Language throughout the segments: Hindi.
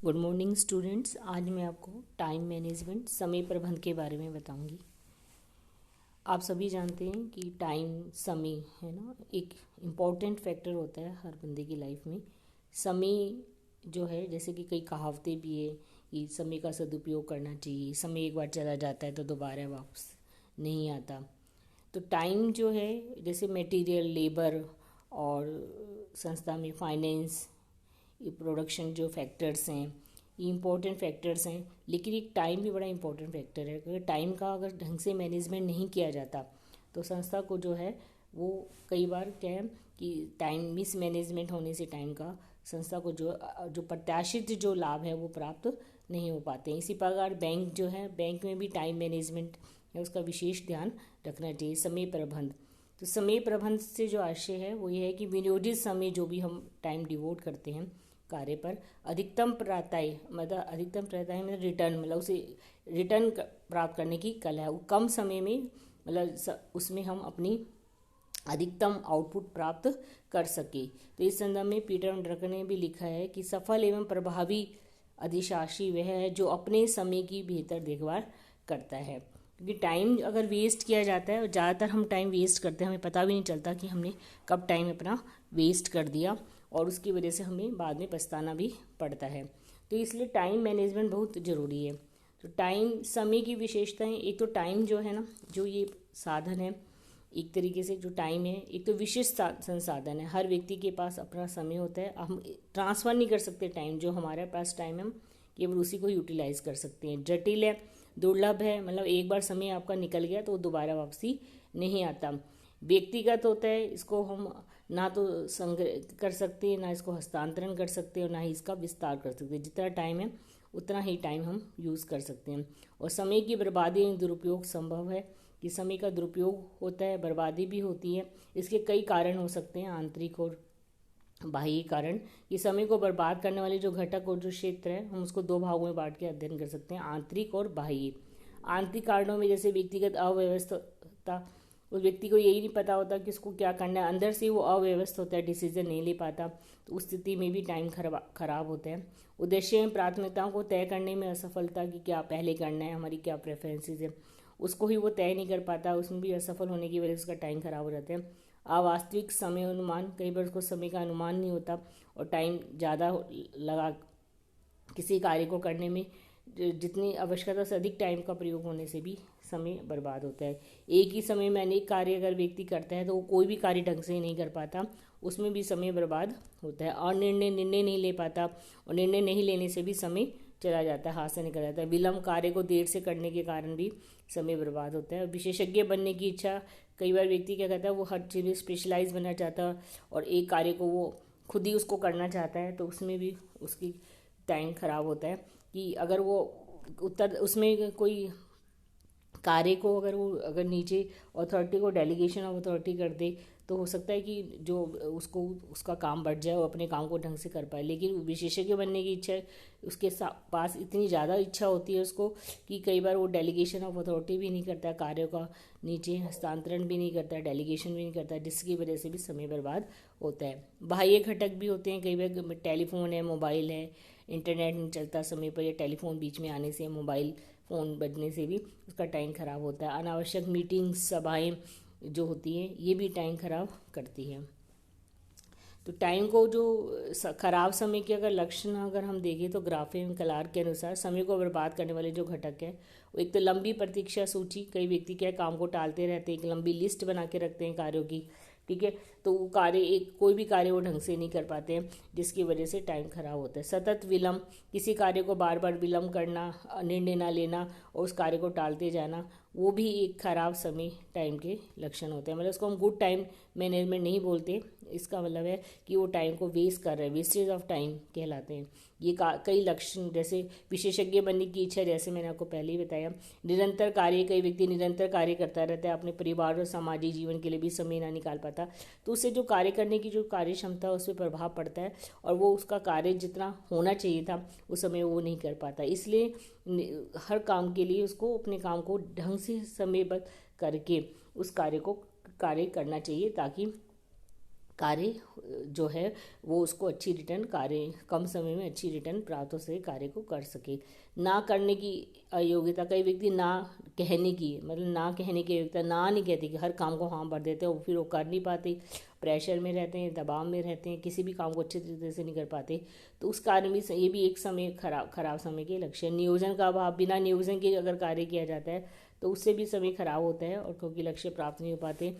Good morning students. आज मैं आपको टाइम मैनेजमेंट समय प्रबंधन के बारे में बताऊंगी। आप सभी जानते हैं कि टाइम समय है ना, एक इम्पॉर्टेंट फैक्टर होता है हर बंदे की लाइफ में। समय जो है, जैसे कि कई कहावतें भी है कि समय का सदुपयोग करना चाहिए, समय एक बार चला जाता है तो दोबारा वापस नहीं आता। तो टाइम जो है, जैसे मटेरियल, लेबर और संस्था में फाइनेंस, ये प्रोडक्शन जो फैक्टर्स हैं, ये इम्पोर्टेंट फैक्टर्स हैं, लेकिन एक टाइम भी बड़ा इम्पोर्टेंट फैक्टर है। अगर टाइम का अगर ढंग से मैनेजमेंट नहीं किया जाता तो संस्था को जो है वो कई बार क्या है कि टाइम मिस मैनेजमेंट होने से टाइम का संस्था को जो जो प्रत्याशित जो लाभ है वो प्राप्त नहीं हो पाते हैं। इसी प्रकार बैंक जो है, बैंक में भी टाइम मैनेजमेंट है, उसका विशेष ध्यान रखना चाहिए। समय प्रबंध, तो समय प्रबंध से जो आशय है वो ये है कि विनियोजित समय जो भी हम टाइम डिवोट करते हैं कार्य पर, अधिकतम प्राप्ताय मतलब रिटर्न, मतलब उसे रिटर्न प्राप्त करने की कला है। वो कम समय में मतलब उसमें हम अपनी अधिकतम आउटपुट प्राप्त कर सके। तो इस संदर्भ में पीटर ड्रकर ने भी लिखा है कि सफल एवं प्रभावी अधिशासी वह है जो अपने समय की बेहतर देखभाल करता है। क्योंकि टाइम अगर वेस्ट किया जाता है, और ज़्यादातर हम टाइम वेस्ट करते हैं, हमें पता भी नहीं चलता कि हमने कब टाइम अपना वेस्ट कर दिया, और उसकी वजह से हमें बाद में पछताना भी पड़ता है। तो इसलिए टाइम मैनेजमेंट बहुत ज़रूरी है। तो टाइम समय की विशेषताएं, एक तो टाइम जो है ना, जो ये साधन है, एक तरीके से जो टाइम है एक तो विशिष्ट संसाधन है। हर व्यक्ति के पास अपना समय होता है, हम ट्रांसफ़र नहीं कर सकते टाइम। जो हमारे पास टाइम है हम केवल उसी को यूटिलाइज कर सकते हैं। जटिल है, दुर्लभ है, मतलब एक बार समय आपका निकल गया तो दोबारा वापसी नहीं आता। व्यक्तिगत होता है, इसको हम ना तो संग्रह कर सकते हैं, ना इसको हस्तांतरण कर सकते हैं, और ना ही इसका विस्तार कर सकते हैं। जितना टाइम है उतना ही टाइम हम यूज़ कर सकते हैं। और समय की बर्बादी या दुरुपयोग संभव है, कि समय का दुरुपयोग होता है, बर्बादी भी होती है। इसके कई कारण हो सकते हैं, आंतरिक और बाह्य कारण। कि समय को बर्बाद करने वाले जो घटक और जो क्षेत्र है, हम उसको दो भागों में बांट के अध्ययन कर सकते हैं, आंतरिक और बाह्य। आंतरिक कारणों में जैसे व्यक्तिगत अव्यवस्था, उस व्यक्ति को यही नहीं पता होता कि उसको क्या करना है, अंदर से वो अव्यवस्थ होता है, डिसीजन नहीं ले पाता, तो उस स्थिति में भी टाइम खराब होता है। उद्देश्य में प्राथमिकताओं को तय करने में असफलता, की क्या पहले करना है, हमारी क्या प्रेफरेंसेस है, उसको ही वो तय नहीं कर पाता, उसमें भी असफल होने की वजह से उसका टाइम खराब हो जाता है। अवास्तविक समय अनुमान, कई बार उसको समय का अनुमान नहीं होता और टाइम ज़्यादा लगा किसी कार्य को करने में, जितनी आवश्यकता से अधिक टाइम का प्रयोग होने से भी समय बर्बाद होता है। एक ही समय में अनेक कार्य अगर व्यक्ति करता है तो वो कोई भी कार्य ढंग से नहीं कर पाता, उसमें भी समय बर्बाद होता है। और निर्णय नहीं ले पाता, और निर्णय नहीं लेने से भी समय चला जाता है, हाथ से निकल जाता है। विलम्ब, कार्य को देर से करने के कारण भी समय बर्बाद होता है। विशेषज्ञ बनने की इच्छा, कई बार व्यक्ति क्या कहता है, वो हर चीज़ में स्पेशलाइज बनना चाहता है और एक कार्य को वो खुद ही उसको करना चाहता है, तो उसमें भी उसकी टाइम खराब होता है। कि अगर वो उसमें कोई कार्य को अगर नीचे अथॉरिटी को डेलीगेशन ऑफ अथॉरिटी कर दे, तो हो सकता है कि जो उसको उसका काम बढ़ जाए, वो अपने काम को ढंग से कर पाए। लेकिन विशेषज्ञ बनने की इच्छा, उसके पास इतनी ज़्यादा इच्छा होती है उसको, कि कई बार वो डेलीगेशन ऑफ अथॉरिटी भी नहीं करता, कार्यों का नीचे हस्तांतरण भी नहीं करता, डेलीगेशन भी नहीं करता, जिसकी वजह से भी समय बर्बाद होता है। बाह्य घटक भी होते हैं, कई बार टेलीफोन है, मोबाइल है, इंटरनेट नहीं चलता समय पर, या टेलीफोन बीच में आने से, मोबाइल फ़ोन बजने से भी उसका टाइम ख़राब होता है। अनावश्यक मीटिंग्स, सभाएं जो होती हैं, ये भी टाइम ख़राब करती हैं। तो टाइम को जो खराब समय के अगर लक्षण अगर हम देखें, तो ग्राफेम कलार के अनुसार समय को बर्बाद करने वाले जो घटक है, वो एक तो लंबी प्रतीक्षा सूची, कई व्यक्ति क्या काम को टालते रहते हैं, एक लंबी लिस्ट बना के रखते हैं कार्यों की, ठीक है, तो वो कार्य कोई भी कार्य वो ढंग से नहीं कर पाते हैं, जिसकी वजह से टाइम खराब होता है। सतत विलम्ब, किसी कार्य को बार बार विलम्ब करना, निर्णय ना लेना और उस कार्य को टालते जाना, वो भी एक खराब समय टाइम के लक्षण होते हैं। मतलब उसको हम गुड टाइम मैनेजमेंट नहीं बोलते, इसका मतलब है कि वो टाइम को वेस्ट कर रहे हैं, वेस्टेज ऑफ टाइम कहलाते हैं ये। कई लक्षण, जैसे विशेषज्ञ बनने की इच्छा, जैसे मैंने आपको पहले ही बताया। निरंतर कार्य, कई व्यक्ति निरंतर कार्य करता रहता है, अपने परिवार और सामाजिक जीवन के लिए भी समय ना निकाल पाता, तो उससे जो कार्य करने की जो कार्य क्षमता है उस पर प्रभाव पड़ता है, और वो उसका कार्य जितना होना चाहिए था उस समय वो नहीं कर पाता। इसलिए हर काम के लिए उसको अपने काम को ढंग से समयबद्ध करके उस कार्य करना चाहिए, ताकि कार्य जो है वो उसको अच्छी रिटर्न कार्य कम समय में अच्छी रिटर्न प्राप्त हो सके, कार्य को कर सके। ना करने की अयोग्यता, कई व्यक्ति ना कहने की, मतलब ना कहने की अयोग्यता, ना नहीं कहते कि हर काम को हाँ भर देते हैं और फिर वो कर नहीं पाते, प्रेशर में रहते हैं, दबाव में रहते हैं, किसी भी काम को अच्छे तरीके से नहीं कर पाते। तो उस कारण भी ये भी एक समय खराब समय के लक्षण। नियोजन का अभाव, बिना नियोजन के अगर कार्य किया जाता है तो उससे भी समय खराब होता है और क्योंकि लक्ष्य प्राप्त नहीं हो पाते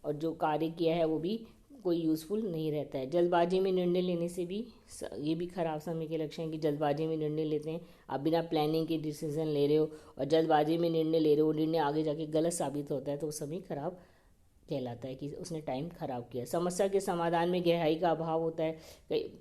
और जो कार्य किया है वो भी कोई यूज़फुल नहीं रहता है। जल्दबाजी में निर्णय लेने से भी ये भी खराब समय के लक्षण है कि जल्दबाजी में निर्णय लेते हैं, आप बिना प्लानिंग के डिसीजन ले रहे हो और जल्दबाजी में निर्णय ले रहे हो, निर्णय आगे जाके गलत साबित होता है तो वो समय खराब कहलाता है कि उसने टाइम खराब किया। समस्या के समाधान में गहराई का अभाव होता है,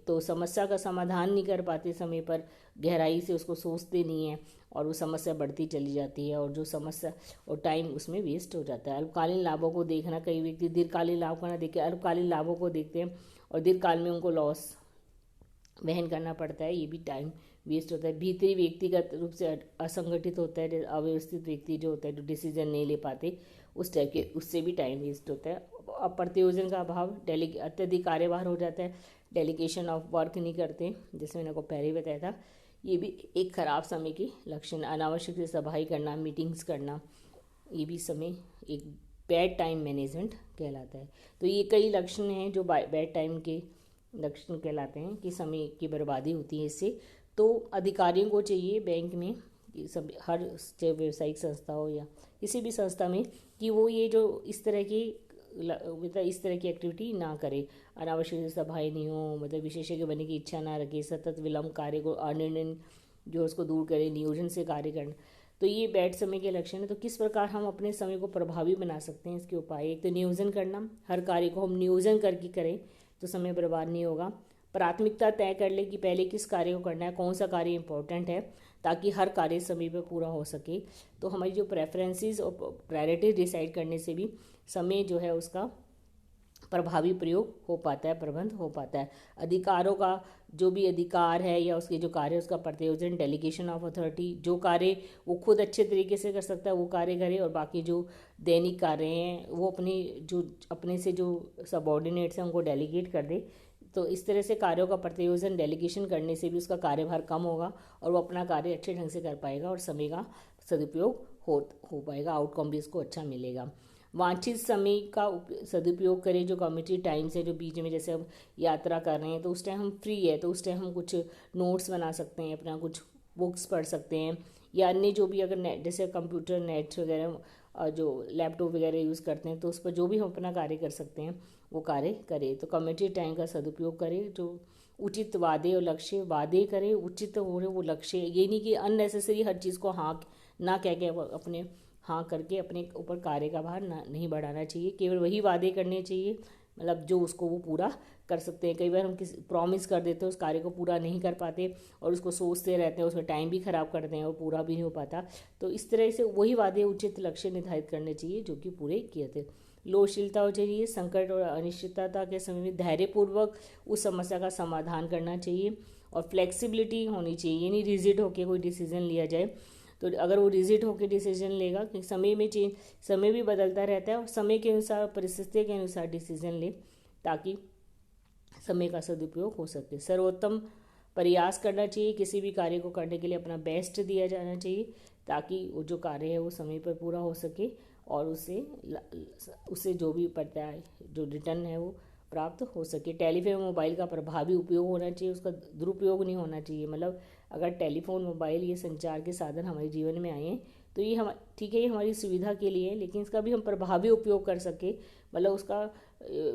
तो समस्या का समाधान नहीं कर पाते समय पर, गहराई से उसको सोचते नहीं हैं और वो समस्या बढ़ती चली जाती है और जो समस्या और टाइम उसमें वेस्ट हो जाता है। अल्पकालीन लाभों को देखना, कई व्यक्ति दीर्घकालीन लाभ को ना देख के अल्पकालीन लाभों को देखते हैं और दीर्घकाल में उनको लॉस वहन करना पड़ता है, ये भी टाइम वेस्ट होता है। भीतरी व्यक्तिगत रूप से असंगठित होता है, अव्यवस्थित व्यक्ति जो होता है जो डिसीजन नहीं ले पाते, उस टाइप के, उससे भी टाइम वेस्ट होता है। अब प्रतियोजन का अभाव, अत्यधिक कार्यभार हो जाता है, डेलीगेशन ऑफ वर्क नहीं करते, जैसे मैंने आपको पहले ही बताया था, ये भी एक खराब समय के लक्षण। अनावश्यक से सभाएं करना, मीटिंग्स करना, ये भी समय एक बैड टाइम मैनेजमेंट कहलाता है। तो ये कई लक्षण हैं जो बैड टाइम के लक्षण कहलाते हैं कि समय की बर्बादी होती है इससे। तो अधिकारियों को चाहिए बैंक में, सब हर चाहे व्यावसायिक संस्था हो या किसी भी संस्था में, कि वो ये जो इस तरह की मतलब इस तरह की एक्टिविटी ना करे, अनावश्यक सभाएं नहीं हो, मतलब विशेषज्ञ बनने की इच्छा ना रखे, सतत विलंब कार्य को, अनिर्णय जो उसको दूर करे, नियोजन से कार्य करना, तो ये बैड समय के लक्षण है। तो किस प्रकार हम अपने समय को प्रभावी बना सकते हैं, इसके उपाय, एक तो नियोजन करना, हर कार्य को हम नियोजन करके करें तो समय बर्बाद नहीं होगा। प्राथमिकता तय कर ले कि पहले किस कार्य को करना है, कौन सा कार्य इंपॉर्टेंट है, ताकि हर कार्य समय पर पूरा हो सके। तो हमारी जो प्रेफरेंसेस और प्रायोरिटीज डिसाइड करने से भी समय जो है उसका प्रभावी प्रयोग हो पाता है, प्रबंध हो पाता है। अधिकारों का जो भी अधिकार है या उसके जो कार्य है उसका प्रतियोजन, डेलीगेशन ऑफ अथॉरिटी, जो कार्य वो खुद अच्छे तरीके से कर सकता है वो कार्य करे और बाकी जो दैनिक कार्य हैं वो अपने से जो सबऑर्डिनेट्स हैं उनको डेलीगेट कर दे। तो इस तरह से कार्यों का प्रतियोजन, डेलीगेशन करने से भी उसका कार्यभार कम होगा और वो अपना कार्य अच्छे ढंग से कर पाएगा और समय का सदुपयोग हो पाएगा, आउटकम भी उसको अच्छा मिलेगा। वांछित समय का सदुपयोग करें, जो कम्युनिटी टाइम से, जो बीच में जैसे हम यात्रा कर रहे हैं तो उस टाइम हम फ्री है तो उस टाइम हम कुछ नोट्स बना सकते हैं, अपना कुछ बुक्स पढ़ सकते हैं या अन्य जो भी अगर नेट जैसे कंप्यूटर नेट वगैरह जो लैपटॉप वगैरह यूज़ करते हैं तो उस पर जो भी हम अपना कार्य कर सकते हैं वो कार्य करें। तो कम्युनिटी टाइम का सदुपयोग करें, जो उचित वादे और लक्ष्य वादे करें, उचित हो रहे वो लक्ष्य, ये नहीं कि अननेसेसरी हर चीज़ को हाँ ना कह के अपने हाँ करके अपने ऊपर कार्य का भार ना नहीं बढ़ाना चाहिए। केवल वही वादे करने चाहिए मतलब जो उसको वो पूरा कर सकते हैं। कई बार हम किसी प्रॉमिस कर देते हैं, उस कार्य को पूरा नहीं कर पाते और उसको सोचते रहते हैं, उसमें टाइम भी ख़राब करते हैं और पूरा भी नहीं हो पाता। तो इस तरह से वही वादे उचित लक्ष्य निर्धारित करने चाहिए जो कि पूरे किए थे। लोचशीलता हो चाहिए, संकट और अनिश्चितता के समय में धैर्यपूर्वक उस समस्या का समाधान करना चाहिए और फ्लेक्सिबिलिटी होनी चाहिए, ये नहीं रिजिड होकर कोई डिसीजन लिया जाए। तो अगर वो रिजिड होकर डिसीजन लेगा कि समय भी बदलता रहता है और समय के अनुसार, परिस्थिति के अनुसार डिसीजन ले ताकि समय का सदुपयोग हो सके। सर्वोत्तम प्रयास करना चाहिए, किसी भी कार्य को करने के लिए अपना बेस्ट दिया जाना चाहिए ताकि वो जो कार्य है वो समय पर पूरा हो सके और उससे जो भी पड़ता है, जो रिटर्न है वो प्राप्त हो सके। टेलीफोन मोबाइल का प्रभावी उपयोग होना चाहिए, उसका दुरुपयोग नहीं होना चाहिए। मतलब अगर टेलीफोन मोबाइल ये संचार के साधन हमारे जीवन में आए हैं तो ये हम ठीक है, ये हमारी सुविधा के लिए है, लेकिन इसका भी हम प्रभावी उपयोग कर सके, मतलब उसका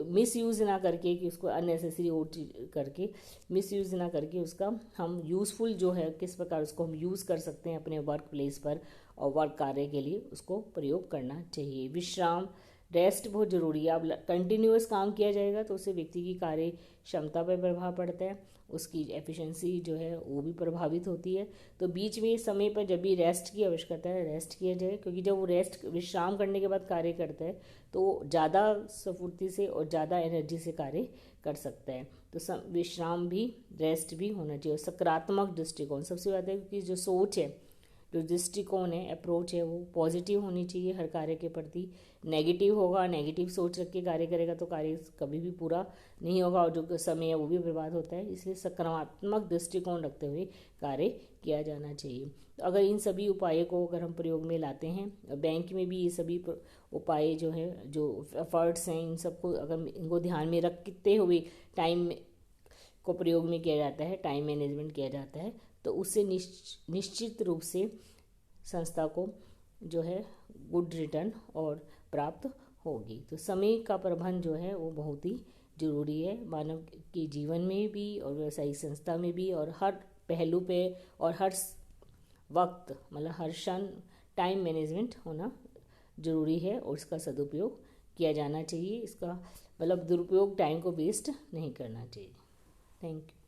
मिस यूज़ ना करके कि उसको अननेसेसरी और चीज करके मिस यूज़ ना करके उसका हम यूज़फुल जो है किस प्रकार उसको हम यूज़ कर सकते हैं अपने वर्क प्लेस पर और वर्क कार्य के लिए उसको प्रयोग करना चाहिए। विश्राम, रेस्ट बहुत ज़रूरी है। अब कंटिन्यूअस काम किया जाएगा तो उससे व्यक्ति की कार्य क्षमता पर प्रभाव पड़ता है, उसकी एफिशिएंसी जो है वो भी प्रभावित होती है। तो बीच में समय पर जब भी रेस्ट की आवश्यकता है रेस्ट किया जाए, क्योंकि जब वो विश्राम करने के बाद कार्य करता है तो वो ज़्यादा स्फूर्ति से और ज़्यादा एनर्जी से कार्य कर सकता है। तो विश्राम भी, रेस्ट भी होना चाहिए। और सकारात्मक दृष्टिकोण सबसे बात है कि जो सोच है, जो दृष्टिकोण है, अप्रोच है, वो पॉजिटिव होनी चाहिए हर कार्य के प्रति। नेगेटिव होगा, नेगेटिव सोच रख के कार्य करेगा तो कार्य कभी भी पूरा नहीं होगा और जो समय है वो भी बर्बाद होता है। इसलिए सकारात्मक दृष्टिकोण रखते हुए कार्य किया जाना चाहिए। तो अगर इन सभी उपायों को अगर हम प्रयोग में लाते हैं, बैंक में भी ये सभी उपाय जो है, जो एफर्ट्स हैं, इन सबको अगर इनको ध्यान में रखते हुए टाइम को प्रयोग में किया जाता है, टाइम मैनेजमेंट किया जाता है, तो उससे निश्चित रूप से संस्था को जो है गुड रिटर्न और प्राप्त होगी। तो समय का प्रबंधन जो है वो बहुत ही ज़रूरी है मानव के जीवन में भी और व्यवसायिक संस्था में भी, और हर पहलू पे और हर वक्त, मतलब हर क्षण टाइम मैनेजमेंट होना ज़रूरी है और इसका सदुपयोग किया जाना चाहिए। इसका मतलब दुरुपयोग, टाइम को वेस्ट नहीं करना चाहिए। Thank you.